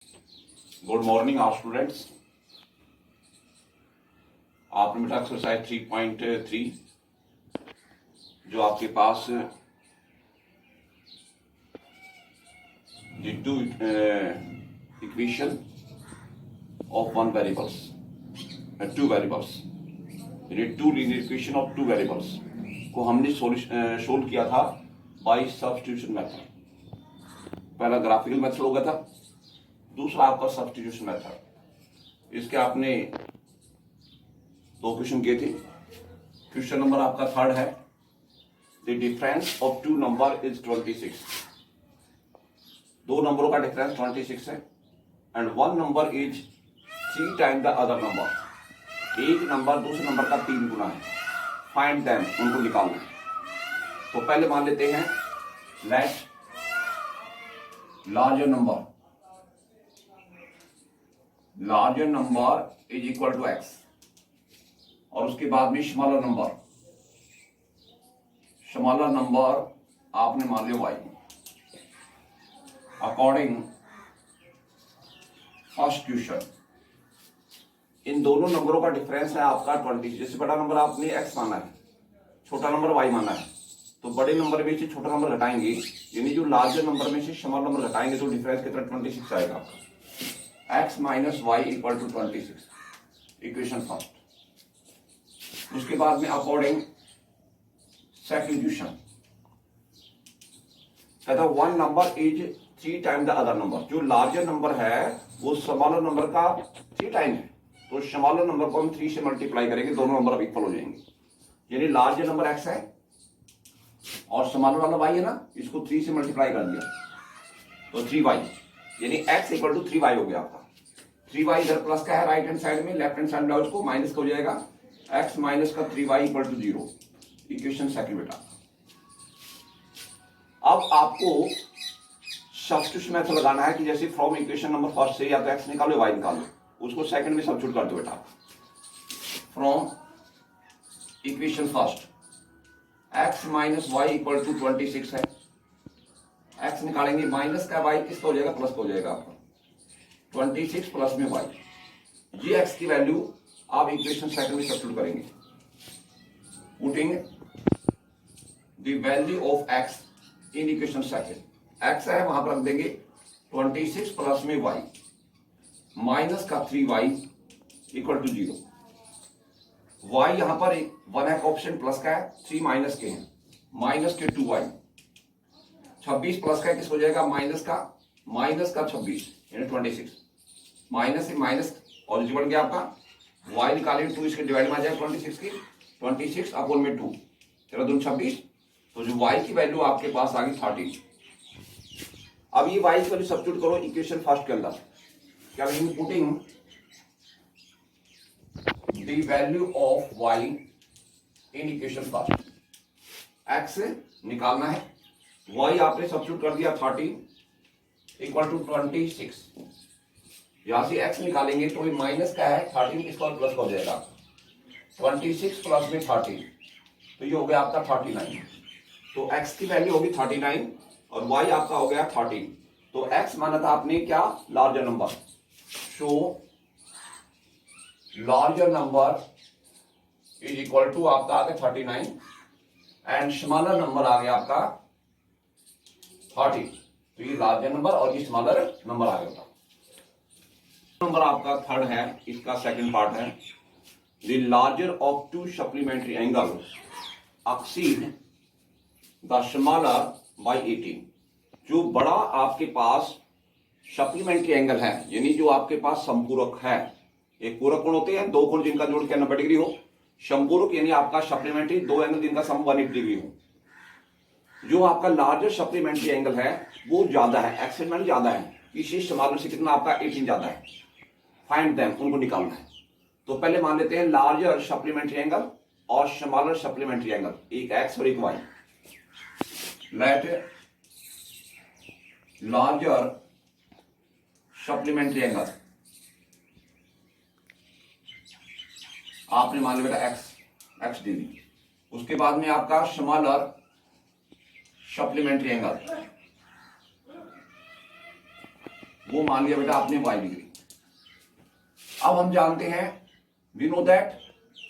Good morning आप students. आपने बेटा एक्सरसाइज 3.3 जो आपके पास the two equation of one variables two variables यानी two linear equation of two variables को हमने सोल्व किया था बाय सब्स्टिट्यूशन मेथड। पहला ग्राफिकल मेथड हो गया था, दूसरा आपका सब्स्टिट्यूशन मेथड। इसके आपने दो क्वेश्चन किए थे। क्वेश्चन नंबर आपका थर्ड है, the difference of two number is 26। दो नंबरों का डिफरेंस 26 है and one number is 3 time the other number. एक नंबर दूसरे नंबर का 3 गुना है। फाइंड देम, उनको निकालना है। तो पहले मान लेते हैं let larger number is equal to x और उसके बाद में स्मॉलर नंबर आपने मान लिया y। According first question in दोनों नंबरों का डिफरेंस है आपका 20। जैसे बड़ा नंबर आपने x माना है, छोटा नंबर y माना है, तो बड़े नंबर में से छोटा नंबर घटाएंगे, यानी जो लार्जर नंबर में से स्मॉल नंबर घटाएंगे तो डिफरेंस कितना 26 आएगा आपका। x minus y equal to 26 equation first. उसके बाद में अकॉर्डिंग सेकंड क्वेश्चन कहता one number is 3 time the other number. जो लार्जर नंबर है वो स्मॉलर नंबर का 3 टाइम है, तो स्मॉलर नंबर को हम 3 से मल्टीप्लाई करेंगे, दोनों नंबर अब इक्वल हो जाएंगे। यानी लार्जर नंबर x है और स्मॉलर वाला y है ना, इसको 3 से मल्टीप्लाई कर दिया तो 3y, यानी x इक्वल टू 3y हो गया आपका। 3y इधर प्लस का है राइट हैंड साइड में, लेफ्ट हैंड साइड में उसको माइनस का हो जाएगा। x माइनस का 3y equal to 0 equation second बेटा। अब आपको सब्स्टिट्यूशन मेथड लगाना है कि जैसे फ्रॉम इक्वेशन नंबर फर्स्ट से या तो x निकालो y निकालो, उसको सेकंड में सब्स्टिट्यूट कर दो बेटा। From equation first x minus y equal to 26 है, x निकालेंगे माइनस का y किसका हो जाएगा, प्लस का हो जाएगा आपका 26 प्लस में y। ये x की वैल्यू आप इक्वेशन सेकंड में सब्स्टिट्यूट करेंगे। Putting the value of x in equation second, x है वहां पर रख देंगे 26 प्लस में y माइनस का 3y इक्वल टू 0। y यहां पर 1 है ऑप्शन प्लस का है, 3 माइनस के हैं, माइनस के 2y। 26 प्लस का किस हो जाएगा, माइनस का 26 यानी 26। माइनस से माइनस पॉजिटिव बन गया आपका। y निकालेंगे 2 इसके डिवाइड में आ जाएगा 26 की, 26 अपॉन में 2 तेरा 2 26, तो जो y की वैल्यू आपके पास आ गई 30। अब ये y की वैल्यू सब्स्टिट्यूट करो इक्वेशन फर्स्ट के अंदर। क्या लिखेंगे, putting the value of y in equation first। x निकालना है, y आपने सब्स्टिट्यूट कर दिया 30 इक्वल टू 26। यहां से x निकालेंगे तो ये माइनस का है 13 इसका प्लस हो जाएगा 26 प्लस में 30, तो ये हो गया आपका 39। तो x की वैल्यू होगी 39 और y आपका हो गया 30। तो x माना था आपने क्या, larger number. So larger number is equal to आपका आ गया 39 एंड स्मॉलर नंबर आ गया आपका 30। तो ये लार्जर नंबर और ये स्मॉलर नंबर आ गया। नंबर आपका थर्ड है, इसका सेकंड पार्ट है, the larger of to supplementary angle exceed the smaller by 18। जो बड़ा आपके पास सप्लीमेंट्री एंगल है, यानी जो आपके पास संपूरक है, एक पूरक कोण होते हैं, दो कोण जिनका जोड़ के 90 डिग्री हो। संपूरक यानी आपका सप्लीमेंट्री दो एंगल जिनका सम 180 डिग्री हो। जो आपका लार्जर सप्लीमेंट्री एंगल है वो ज्यादा है, एक्सटेंड ज्यादा है, इसी स्मॉलर से कितना आपका 18 ज्यादा है। फाइंड देम, उनको निकालना है। तो पहले मान लेते हैं लार्जर सप्लीमेंट्री एंगल और स्मॉलर सप्लीमेंट्री एंगल, एक x और एक y। Let larger supplementary angle आपने मान लिया बेटा x डिग्री। उसके बाद में आपका स्मॉलर सप्लीमेंट्री एंगल वो मान लिया बेटा आपने y डिग्री। अब हम जानते हैं, वी नो दैट,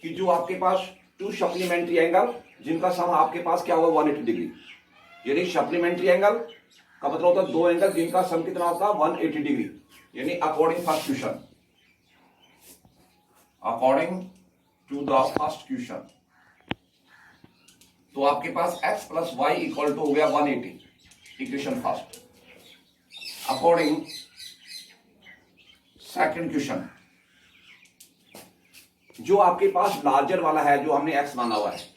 कि जो आपके पास टू सप्लीमेंट्री एंगल जिनका सम आपके पास क्या होगा 180 डिग्री, यानी सप्लीमेंट्री एंगल का मतलब होता है दो एंगल जिनका सम कितना होगा 180 डिग्री, यानी according first question, according to the first question, तो आपके पास x plus y equal to हो गया 180, equation first. According second question, जो आपके पास लार्जर वाला है जो हमने x माना हुआ है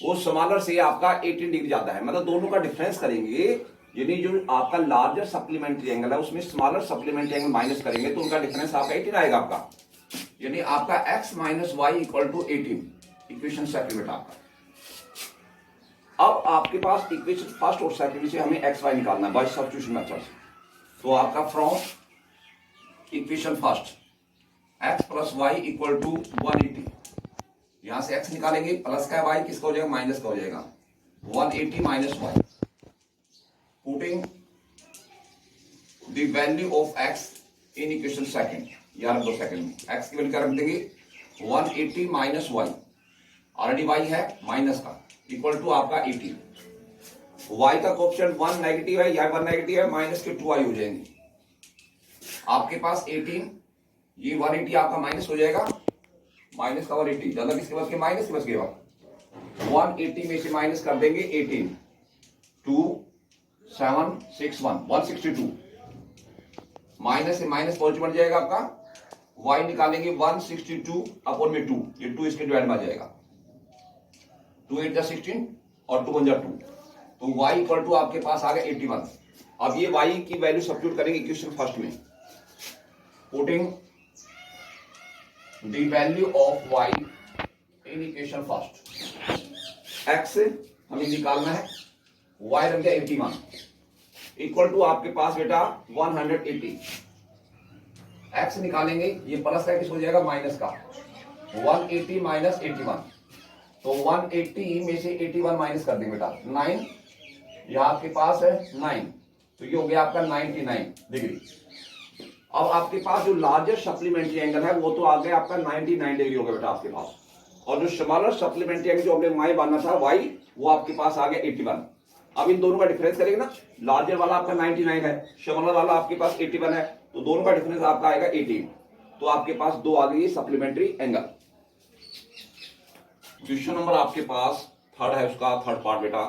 वो स्मॉलर से आपका 18 डिग्री ज्यादा है, मतलब दोनों का डिफरेंस करेंगे, यानी जो आपका लार्जर सप्लीमेंट्री एंगल है उसमें स्मॉलर सप्लीमेंट्री एंगल माइनस करेंगे तो उनका डिफरेंस आपका 18 आएगा आपका, यानी आपका x minus y equal to 18, equation second बेटा आपका। अब आपके पास इक्वेशन फर्स्ट और सेकंड से हमें एक्स वाई निकालना है बाय सब्स्टिट्यूशन मेथड से, तो आपका from equation first x plus y equal to 180, यहां से x निकालेंगे, प्लस का वाई किसका हो जाएगा माइनस का हो जाएगा, 180 minus y, putting the value of x in equation second, यार दो सेकंड में x की वैल्यू क्या रख देंगे 180 माइनस वाई, ऑलरेडी y है माइनस का, इक्वल टू आपका 80, y का कोएफिशिएंट 1 नेगेटिव है, या 1 नेगेटिव है, माइनस के 2y हो जाएंगे, आपके पास 18, ये 180 आपका माइनस हो जाएगा, माइनस का 180 ज्यादा किसके बस के, माइनस के बस के बाद 180 में से माइनस कर देंगे 18, 2 7 6 1 162, माइनस से माइनस पॉजिटिव बन जाएगा आपका, y निकालेंगे 162 अपॉन में 2, ये 2 इसके डिवाइड में आ जाएगा, 2 8 16 और 2 1 2, तो y इक्वल टू आपके पास आ गया 81। अब ये y की वैल्यू सब्स्टिट्यूट करेंगे इक्वेशन फर्स्ट में, putting the value of y in equation first, x हमें निकालना है, y रख दिया 81 इक्वल टू आपके पास बेटा 180, x निकालेंगे, ये प्लस का किस हो जाएगा माइनस का, 180 माइनस 81, तो 180 में से 81 माइनस कर देंगे बेटा 9, यह आपके पास है 9, तो ये हो गया आपका 99 डिग्री। अब आपके पास जो लार्जर सप्लीमेंट्री एंगल है वो तो आ गया आपका 99 डिग्री हो गया बेटा आपके पास, और जो स्मॉलर सप्लीमेंट्री एंगल जो हमने y माना था y, वो आपके पास आ गया 81। अब इन दोनों का डिफरेंस करेंगे ना, लार्जर वाला आपका 99 है, स्मॉलर वाला आपके पास 81 है, तो दोनों का डिफरेंस आपका आएगा 18, तो आपके पास दो आ गई सप्लीमेंट्री एंगल। क्वेश्चन नंबर आपके पास थर्ड है, उसका थर्ड पार्ट बेटा,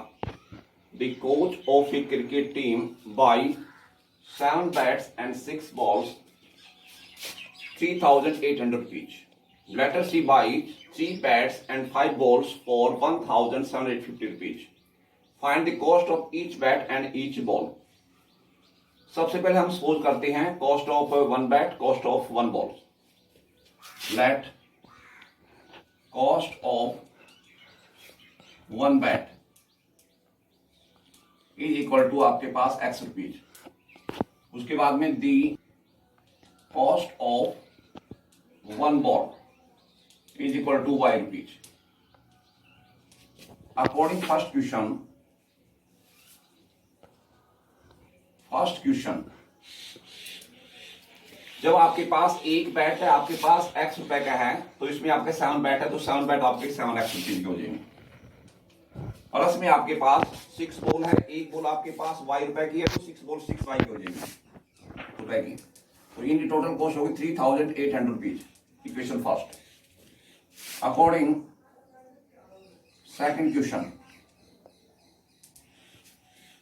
the coach of a cricket team buy 7 bats and 6 balls 3,800 each. Letter C buy 3 bats and 5 balls for 1,750 rupees. Find the cost of each bat and each ball. सबसे पहले हम suppose करते हैं cost of 1 bat, cost of 1 ball. Let cost of 1 bat is equal to आपके पास x rupees, उसके बाद में the cost of 1 ball is equal to y rupees. According first question, जब आपके पास एक बैट है, आपके पास x रुपए का है, तो इसमें आपके 7 बैट है, तो 7 बैट आपके 7x रुपीज के हो जाएंगे, प्लस में आपके पास 6 बॉल है, एक बॉल आपके पास y रुपए की है, तो 6 बॉल 6y की हो जाएगी रुपए की, तो इनकी टोटल कॉस्ट होगी 3,800 rupees, equation first. According second question,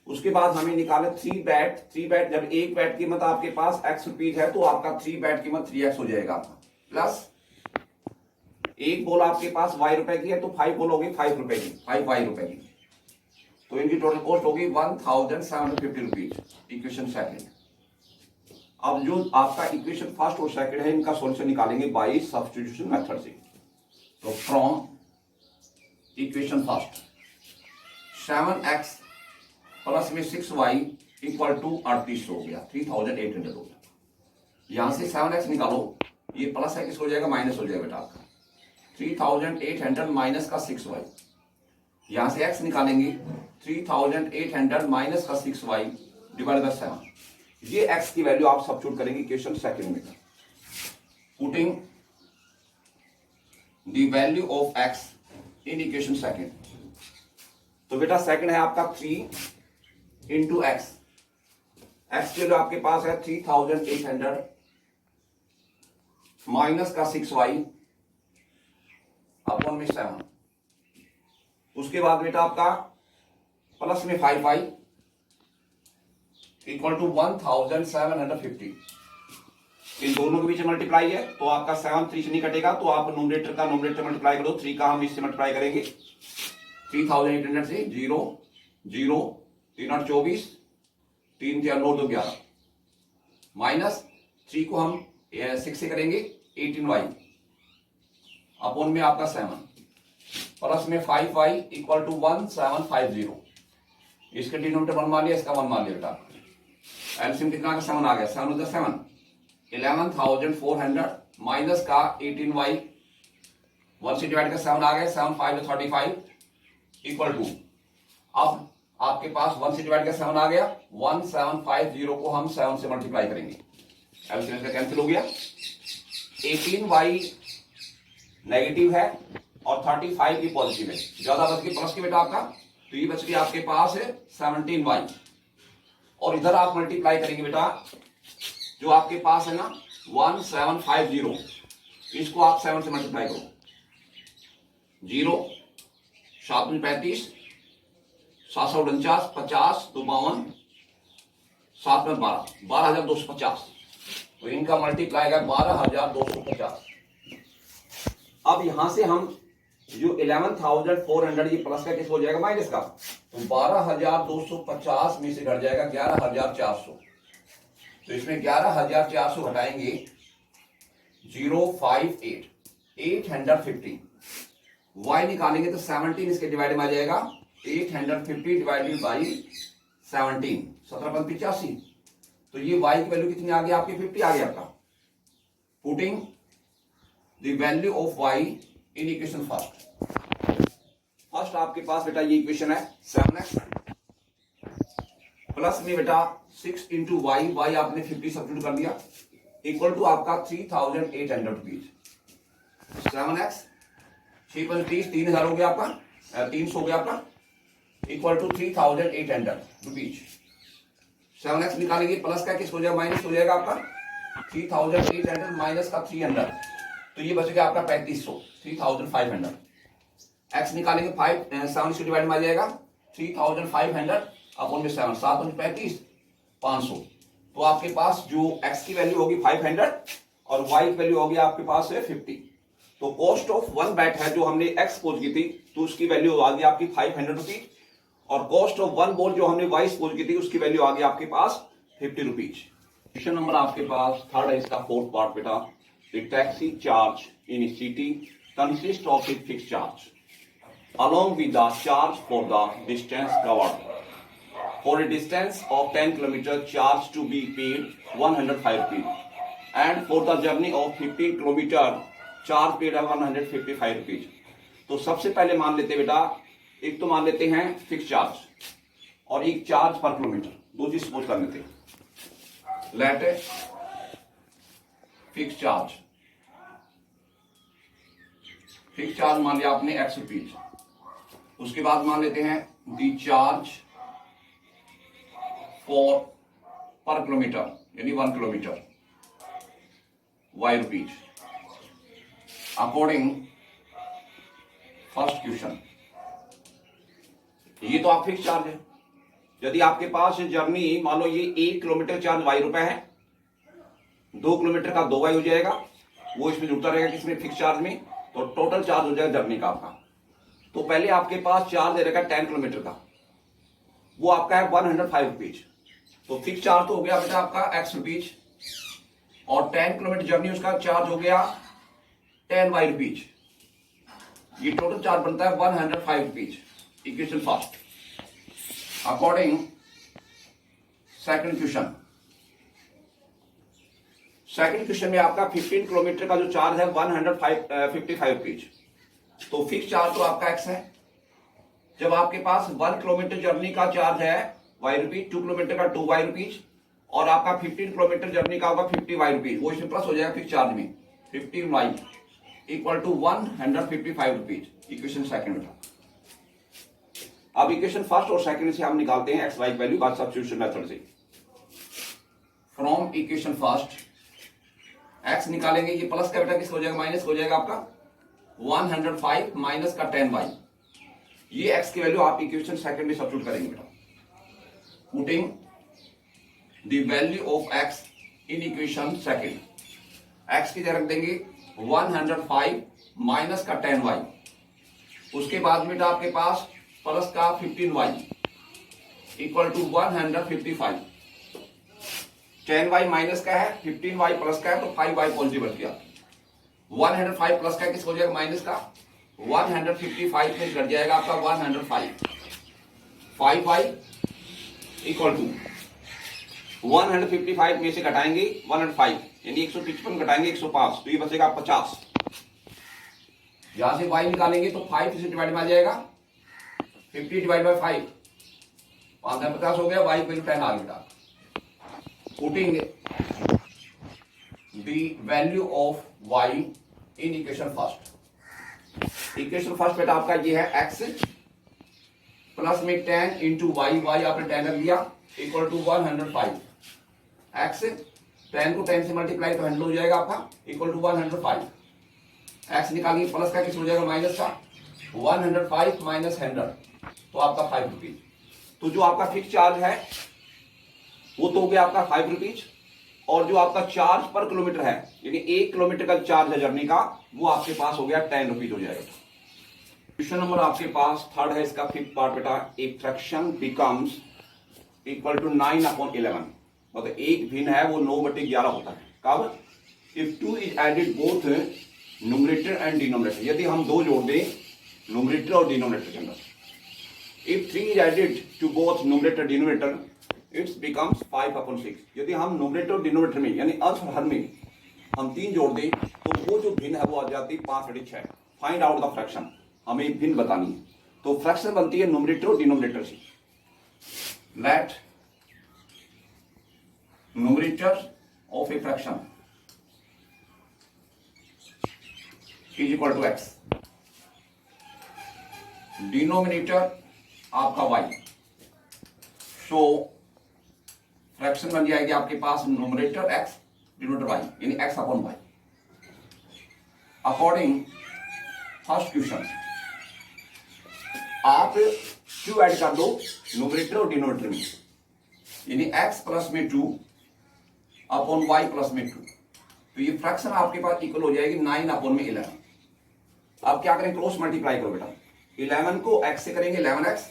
उसके बाद हमें निकाले 3 बैट, जब एक बैट की कीमत आपके पास x रुपीज है, तो आपका 3 बैट कीमत 3x हो जाएगा, प्लस एक बॉल आपके पास y रुपए की है, तो 5 बॉल होगी 5 रुपए की, 5 y रुपए की, तो इनकी टोटल कॉस्ट होगी 1,750 रुपीज, इक्वेशन सेकंड। अब जो आपका इक्वेशन फर्स्ट और सेकंड है, इनका सॉल्यूशन निकालेंगे बाय सब्स्टिट्यूशन मेथड से, तो from equation first 7x plus में 6y इक्वल टू 38 हो गया, 3,800 हो गया, यहां से 7x निकालो, ये प्लस है किस हो जाएगा माइनस हो जाएगा बेटा आपका, 3,800 माइनस का 6y, यहां से x निकालेंगे 3,800 माइनस का 6y डिवाइड बाय 7, ये x की वैल्यू आप सब्स्टिट्यूट करेंगे इक्वेशन सेकंड में, putting the value of x in equation second. तो बेटा सेकंड है आपका 3 इंटू एक्स, एक्स की वैल्यू आपके पास है 3800 माइनस का 6y अपॉन में 7, उसके बाद बेटा आपका प्लस में 5y इक्वल टू 1750। इन दोनों के बीच मल्टीप्लाई है तो आपका 7 3 से नहीं कटेगा, तो आप नोमिनेटर का नोमिनेटर मल्टीप्लाई करो, 3 का हम इससे मल्टीप्लाई करेंगे 3800 से 0 0 3 8 24 3 3 9 2 11 माइनस 3 को हम 6 से करेंगे 18y अपॉन में आपका 7 प्लस में 5y इक्वल टू 1750। इसके डिनोमिनेटर 1 मान लिया, इसका 1 मान लिया बेटा। एलसीएम कितना का 7 आ गया, 7 होता 7 11400 माइनस का 18y 1 से डिवाइड का 7 आ गया, 7 5 35 इक्वल टू, अब आपके पास 1 से डिवाइड का 7 आ गया, 1750 को हम 7 से मल्टीप्लाई करेंगे, एलसीएम का कैंसिल हो गया। 18y नेगेटिव है और 35 भी पॉजिटिव है, ज्यादा बच गई प्लस की बेटा आपका, तो ये बच गई आपके पास है 17y, और इधर आप मल्टीप्लाई करेंगे बेटा जो आपके पास है ना 1750, इसको आप 7 से मल्टीप्लाई करो, 0 7 35 749 50 2 52 7 में 12 12250, तो इनका मल्टीप्लाई है 12250। अब यहां से हम जो 11400 ये प्लस का किस हो जाएगा माइनस का, तो 12250 में से घट जाएगा 11400, तो इसमें 11400 घटाएंगे 058 850, y निकालेंगे तो 17 इसके डिवाइड में आ जाएगा, 850 डिवाइडेड बाई 17 1785, तो ये y की वैल्यू कितनी आ गई आपकी 50 आ गया आपका। Putting the value of y in equation first आपके पास बेटा ये इक्वेशन है 7x प्लस में बेटा 6 इंटू वाई, वाई आपने 50 सब्स्टिट्यूट कर दिया, इक्वल टू आपका 3800 रुपीज। 7x 6 + 30 3000 हो गया आपका, 300 हो गया आपका, इक्वल टू 3800 रुपीज। 7x निकालेंगे प्लस का किस हो जाएगा माइनस हो जाएगा आपका 3800 माइनस का 300, तो ये बचेगा आपका 3500 3500। x निकालेंगे 7 से डिवाइड में आ जाएगा 3500 अपॉन में 7 7 35 500, तो आपके पास जो x की वैल्यू होगी 500 और y की वैल्यू होगी आपके पास है 50। तो कॉस्ट ऑफ 1 बैट है जो हमने x पोज की थी, तो उसकी वैल्यू आ गई आपकी 500 रुपीज, और कॉस्ट ऑफ 1 बॉल जो हमने y पोज की थी उसकी वैल्यू आ गई आपके पास 50 रुपीज। क्वेश्चन नंबर आपके पास थर्ड है, इसका फोर्थ पार्ट बेटा। The taxi charge in a city consists of a fixed charge along with the charge for the distance covered. For a distance of 10 km, charge to be paid 105 rupees, and for the journey of 15 km, charge paid 155 rupees. तो सबसे पहले मान लेते बेटा, एक तो मान लेते हैं फिक्स चार्ज और एक चार्ज पर किलोमीटर, दो चीज सपोज कर लेते हैं। Let fix charge, fix charge मान लिया आपने x रुपीज, उसके बाद मान लेते हैं दी चार्ज फॉर पर किलोमीटर यानी 1 kilometre y rupees according first question. ये तो आप फिक्स चार्ज है, यदि आपके पास जर्नी मान लो ये 1 किलोमीटर चार्ज y रुपए है, 2 किलोमीटर का 2y हो जाएगा, वो इसमें जुड़ता रहेगा किसमें फिक्स चार्ज में, तो टोटल चार्ज हो जाएगा जर्नी का आपका। तो पहले आपके पास चार्ज दे रहेगा 10 किलोमीटर का, वो आपका है 105 रुपीज, तो फिक्स चार्ज तो हो गया बेटा आपका x रुपीज, और 10 किलोमीटर जर्नी उसका चार्ज हो गया 10y रुपीज, ये टोटल चार्ज बनता है 105 rupees. Equation first according second question. Second question में आपका 15 किलोमीटर का जो चार्ज है 155 रुपीज, तो फिक्स चार्ज तो आपका x है। जब आपके पास 1 किलोमीटर जर्नी का चार्ज है y रुपीज, 2 किलोमीटर का 2y रुपीज, और आपका 15 किलोमीटर जर्नी का होगा 50 रुपीज, वो इसमें प्लस हो जाएगा फिक्स चार्ज में 15 equal to 155 rupees. Equation second बेटा। अब इक्वेशन फर्स्ट और सेकंड से हम निकालते हैं x y value by substitution method से। फ्रॉम इक्वेशन फर्स्ट एक्स निकालेंगे, ये प्लस का बेटा किस हो जाएगा माइनस हो जाएगा आपका 105 माइनस का 10y। ये एक्स की वैल्यू आप इक्वेशन सेकंड में सब्स्टिट्यूट करेंगे बेटा। Putting the value of x in equation second, x की जगह रख देंगे 105 माइनस का 10y, उसके बाद बेटा आपके पास प्लस का 15y equal to 155। 10y minus का है, 15y प्लस का है, तो 5y पॉजिटिव बच गया। 105 प्लस का किस हो जाएगा माइनस का 155 में कट जाएगा आपका 105। 5y इक्वल टू 155 में से घटाएंगे 105 यानी 155 घटाएंगे 105, तो ये बचेगा 50। यहां से y निकालेंगे तो 5 से डिवाइड में आ जाएगा 50 डिवाइड बाय 5, 50 हो गया, y वैल्यू 10 आ गया। Putting the value of y in equation first. Equation first बेटा आपका ये है x प्लस में 10 इंटू वाई, वाई आपने 10 रख दिया इक्वल टू 105। x 10 को 10 से मल्टीप्लाई तो 100 हो जाएगा आपका इक्वल टू 105। x निकालिए प्लस का किस हो जाएगा माइनस का 105 माइनस 100, तो आपका 5 रुपीज। तो जो आपका फिक्स चार्ज है वो तो हो गया आपका 5 रुपीज, और जो आपका चार्ज पर किलोमीटर है यानी 1 किलोमीटर का चार्ज है जर्नी का, वो आपके पास हो गया 10 रुपीज हो जाएगा। क्वेश्चन नंबर आपके पास थर्ड है, इसका फिफ्थ पार्ट बेटा। A fraction becomes equal to 9/11, मतलब एक भिन्न है वो 9/11 होता है। कब? If 2 is added both numerator and denominator, यदि हम 2 जोड़ दें न्यूमरेटर और डिनोमिनेटर के अंदर। If 3 is added to both numerator denominator its becomes 5/6, यदि हम न्यूमरेटर और डिनोमिनेटर में यानी अंश और हर में हम 3 जोड़ दें तो वो जो भिन्न है वो आ जाती है 5/6। फाइंड आउट द फ्रैक्शन, हमें भिन्न बतानी है। तो फ्रैक्शन बनती है न्यूमरेटर और डिनोमिनेटर से। Let numerator of a fraction is equal to x, denominator आपका y, सो फ्रैक्शन बन जाएगी आपके पास न्यूमरेटर x डिनोमिनेटर y यानी x upon y। According first question आप q ऐड कर दो न्यूमरेटर और डिनोमिनेटर में, यानी x प्लस में 2 अपॉन y प्लस में 2, तो ये फ्रैक्शन आपके पास इक्वल हो जाएगी 9/11। आप क्या करें क्रॉस मल्टीप्लाई करो बेटा, 11 को x से करेंगे 11x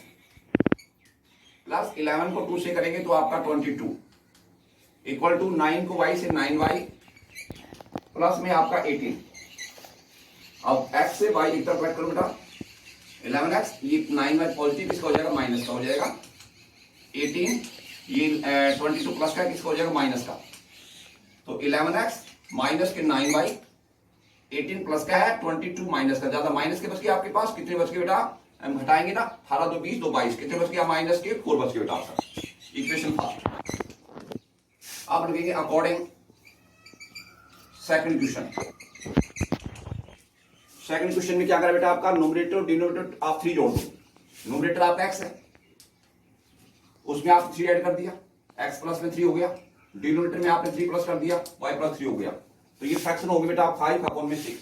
प्लस 11 को 2 से करेंगे तो आपका 22 इक्वल टू 9 को y से 9y प्लस में आपका 18। अब x से y एक तरफ कट करो बेटा 11x, ये 9y पॉजिटिव किसका हो जाएगा माइनस का हो जाएगा, 18 ये 22 प्लस का किसका हो जाएगा माइनस का, तो 11x माइनस के 9y 18 प्लस का है 22 माइनस का, ज्यादा माइनस के बच गया आपके पास, कितने बच गए बेटा हम घटाएंगे ना 18 2 20 2 22, कितने बच गया माइनस के 4 बच गए बेटा आपका। इक्वेशन फर्स्ट आप लिखेंगे according second question. Second question में क्या करें बेटा आपका न्यूमरेटर और डिनोमिनेटर आप 3 जोड़ दो, न्यूमरेटर आपका x है उसमें आप 3 ऐड कर दिया, x प्लस में 3 हो गया, डिनोमिनेटर में आपने 3 प्लस कर दिया y प्लस 3 हो गया, तो ये फ्रैक्शन हो गया बेटा 5/6।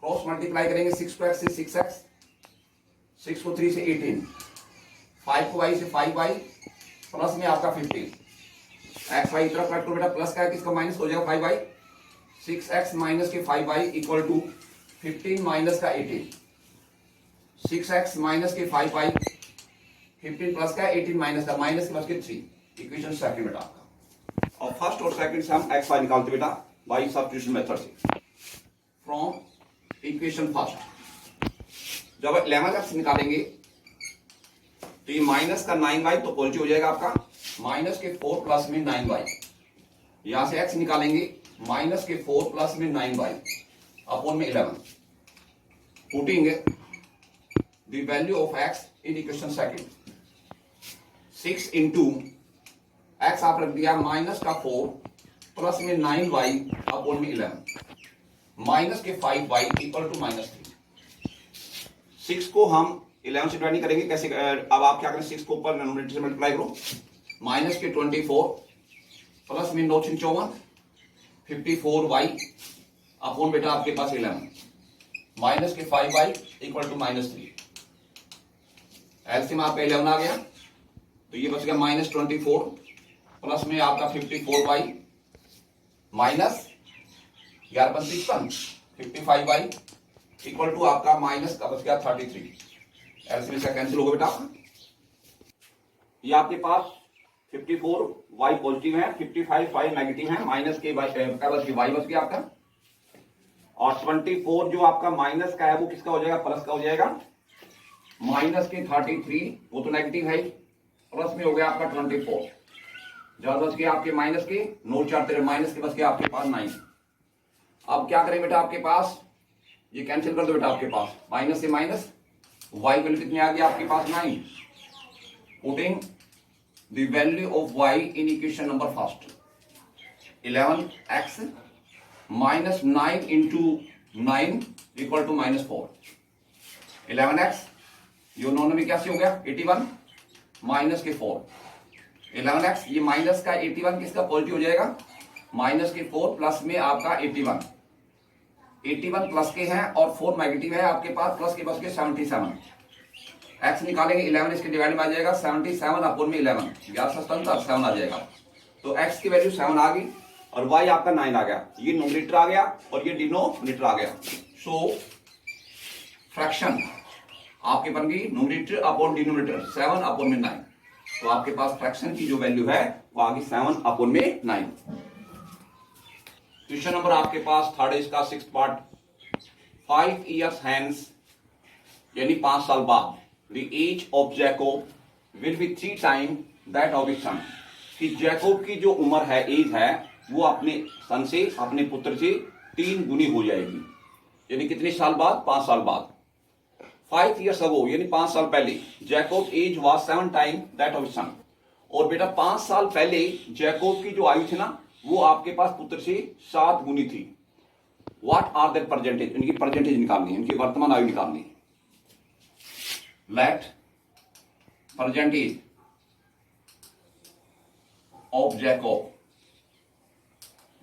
क्रॉस मल्टीप्लाई करेंगे 6 को x से 6x, 6 को 3 से 18, 5 को y से 5y प्लस में आपका 15, x y तरफ कट करो बेटा प्लस का है किसका माइनस हो जाएगा 5y, 6x माइनस के 5y इक्वल टू 15 माइनस का 18, 6x माइनस के 5y 15 प्लस का 18 माइनस का माइनस के बच के 3। इक्वेशन सेकंड बेटा आपका, और फर्स्ट और सेकंड से हम x y निकालते बेटा बाय सब्स्टिट्यूशन मेथड से। फ्रॉम इक्वेशन फर्स्ट जब 11x निकालेंगे तो ये माइनस का 9y तो पॉजिटिव हो जाएगा आपका, माइनस के 4 प्लस में 9y, यहां से x निकालेंगे माइनस के 4 प्लस में 9y अपॉन में 11, putting the value of x in equation second. 6 into x आप रख दिया माइनस का 4 प्लस में 9y अपॉन में 11 माइनस के 5y इक्वल टू -3। 6 को हम 11 से डिवाइड नहीं करेंगे, कैसे? अब आप क्या करें, 6 को ऊपर न्यूमरेटर से मल्टीप्लाई करो, माइनस के 24 प्लस में 9 54 54y अपॉन बेटा आपके पास 11 माइनस के 5y इक्वल टू -3। एलसीएम आपका 11 आ गया, तो ये बच गया -24 प्लस में आपका 54y minus 11 55y equal to आपका माइनस का बच गया 33। एलसीएम इसका कैंसिल होगा बेटा। ये आपके पास 54y पॉजिटिव है, 55y नेगेटिव है, माइनस के का बच गया y बच गया आपका, और 24 जो आपका माइनस का है वो किसका हो जाएगा, प्लस का हो जाएगा। माइनस के 33 वो तो नेगेटिव है, प्लस में हो गया आपका 24, जब बच गया आपके माइनस के 9 4 13 माइनस के बच गया आपके पास 9। अब क्या करें बेटा, आपके पास ये कैंसिल कर दो बेटा, आपके पास माइनस से माइनस y वैल्यू कितनी आ गया आपके पास 9। Putting the value of y in equation number first, 11x minus 9 into 9 equal to -4। 11x ये 9 में क्या हो गया 81 माइनस के 4, 11x ये माइनस का 81 किसका पॉजिटिव हो जाएगा, माइनस के 4 प्लस में आपका 81 प्लस के हैं और 4 नेगेटिव है आपके पास, प्लस के बस के 77। x निकालेंगे 11 इसके डिवाइड में आ जाएगा 77 अपॉन में 11, 7 आ जाएगा, तो x की वैल्यू 7 आ गई और y आपका 9 आ गया, ये न्यूमरेटर आ गया और ये डिनोमिनेटर आ गया। सो फ्रैक्शन आपके बन गई न्यूमरेटर अपॉन डिनोमिनेटर 7 अपॉन में 9, तो आपके पास फ्रैक्शन की जो वैल्यू है वो आ गई 7 अपॉन में 9। क्वेश्चन नंबर आपके पास थर्ड इसका 6th पार्ट, 5 years hence यानी 5 साल बाद, the age of Jacob will be 3 times that of his son, कि जैकोब की जो उम्र है, एज है, वो अपने सन से, अपने पुत्र से 3 गुनी हो जाएगी, यानी कितने साल बाद, 5 साल बाद। 5 years ago यानी 5 साल पहले, Jacob age was 7 time that of son, और बेटा 5 साल पहले जैकोब की जो आयु थी ना, वो आपके पास पुत्र से 7 गुनी थी। व्हाट आर दैट परसेंटेज, इनकी परसेंटेज निकालनी है, इनकी वर्तमान आयु निकालनी है। Let percentage of Jacob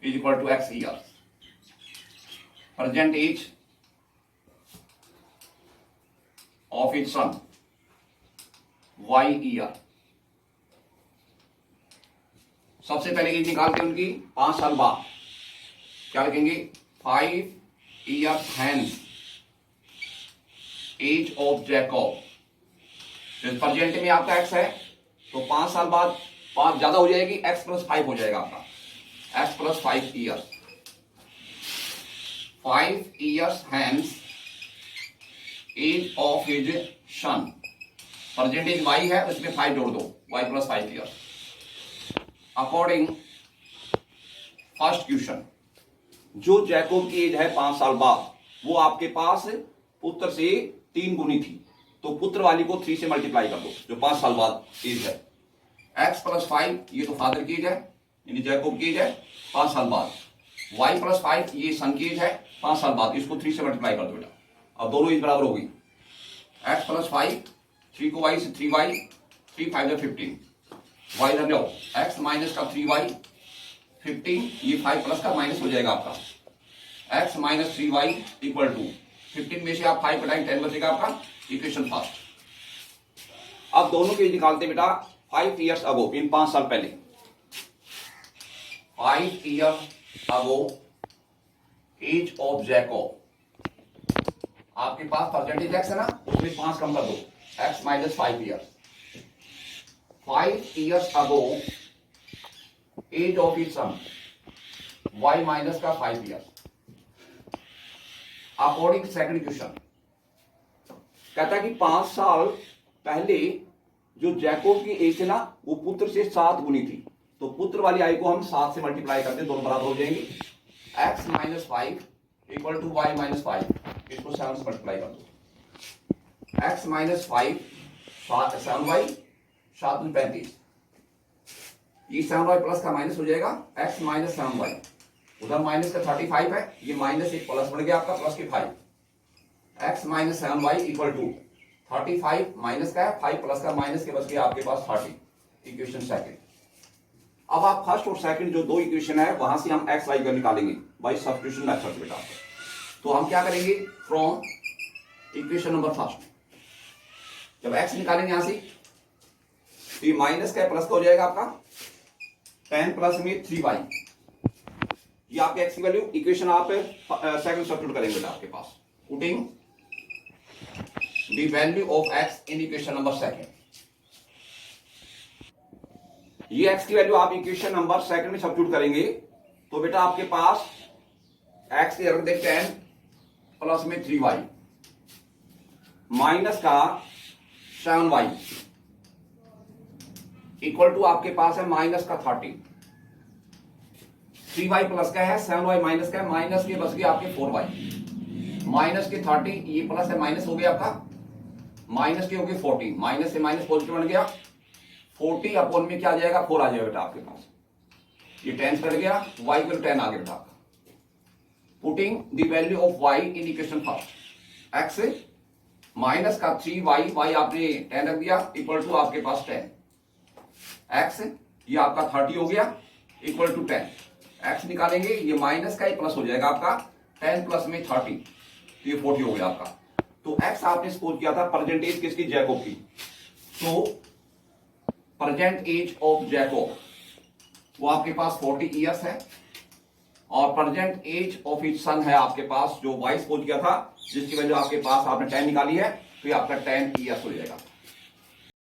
is equal to x years, percentage of it son y year. सबसे पहले एज निकालते हैं उनकी 5 साल बाद, क्या लिखेंगे 5 years hence age of Jacob, present में आपका x है, तो 5 साल बाद 5 ज्यादा हो जाएगी, x प्लस 5 हो जाएगा आपका, x plus 5 years. 5 years hence age of his son, percentage y है, उसमें 5 जोड़ दो, y plus 5 years. According first question, जो जैकोब की एज है 5 साल बाद, वो आपके पास पुत्र से 3 गुनी थी, तो पुत्र वाली को 3 से मल्टीप्लाई कर दो, जो 5 साल बाद एज है। x प्लस 5 ये तो फादर की एज है, यानी जैकोब की एज है 5 साल बाद, y प्लस 5 ये सन की एज है 5 साल बाद, इसको 3 से मल्टीप्लाई कर दो बेटा, अब दोनों एज बराबर होगी। x प्लस 5 3 को y से 3y, 3 5 15, y इधर लो, x माइनस का 3y 15, ये 5 प्लस का माइनस हो जाएगा आपका, x minus 3y equal to 15 में से आप 5 घटाएं 10 बचेगा आपका, इक्वेशन फर्स्ट। अब दोनों के निकालते बेटा 5 years ago, इन 5 साल पहले, 5 years ago age of Jacob, आपके पास परसेंटेज x है ना, उसमें 5 कम कर दो, x minus 5 years। 5 years ago age of his son, y minus का 5 years। अकॉर्डिंग सेकंड क्वेश्चन, कहता है कि 5 साल पहले जो जैकोब की एज है ना, वो पुत्र से 7 गुनी थी, तो पुत्र वाली आयु को हम 7 से मल्टीप्लाई करते हैं, दोनों बराबर हो जाएंगे। x minus 5 equal to y minus 5, इसको 7 से मल्टीप्लाई कर दो, x माइनस 5 7y 7 35, ये 7y प्लस का माइनस हो जाएगा x माइनस 7y, उधर माइनस का 35 है, ये माइनस एक प्लस बढ़ गया आपका प्लस के 5, x minus 7y equal to 35 minus का है 5 प्लस का माइनस के बच गया आपके पास 30, इक्वेशन सेकंड। अब आप फर्स्ट और सेकंड जो दो इक्वेशन है वहां से हम x y का निकालेंगे बाय सब्स्टिट्यूशन मेथड बेटा। तो हम क्या करेंगे, फ्रॉम इक्वेशन नंबर फर्स्ट जब x निकालेंगे यहां से, तो ये माइनस का प्लस का हो जाएगा आपका 10 प्लस में 3y, ये आपके x की वैल्यू इक्वेशन आप सेकंड सब्स्टिट्यूट करेंगे बेटा आपके पास, putting the value of x in equation number second. ये x की वैल्यू आप इक्वेशन नंबर सेकंड में सब्स्टिट्यूट करेंगे तो बेटा आपके पास x की रख दे 10 प्लस में 3y माइनस का 7y इक्वल टू आपके पास है माइनस का 30, 3y प्लस का है 7y माइनस का है, माइनस के बच गया आपके 4y, माइनस के 30 ये प्लस है माइनस हो गया आपका, माइनस के हो गए 40, माइनस से माइनस पॉजिटिव बन गया 40 अपॉन में क्या आ जाएगा 4 आ जाएगा बेटा आपके पास, ये 10 कट गया y इक्वल 10 आ गया बेटा आपका। Putting the value of y in equation first, x minus का 3y, y आपने 10 रख दिया इक्वल टू आपके पास 10, x ये आपका 30 हो गया इक्वल टू 10, x निकालेंगे ये माइनस का ही प्लस हो जाएगा आपका 10 प्लस में 30, तो ये 40 हो गया आपका। तो x आपने सपोज किया था परसेंटेज किसकी, जैकोब की, तो प्रेजेंट एज ऑफ जैकोब वो आपके पास 40 ईयर्स है, और present age of his son है आपके पास जो 22 सपोज किया था, जिसकी वैल्यू आपके पास आपने 10 निकाली है, तो ये आपका 10 ईयर्स हो जाएगा।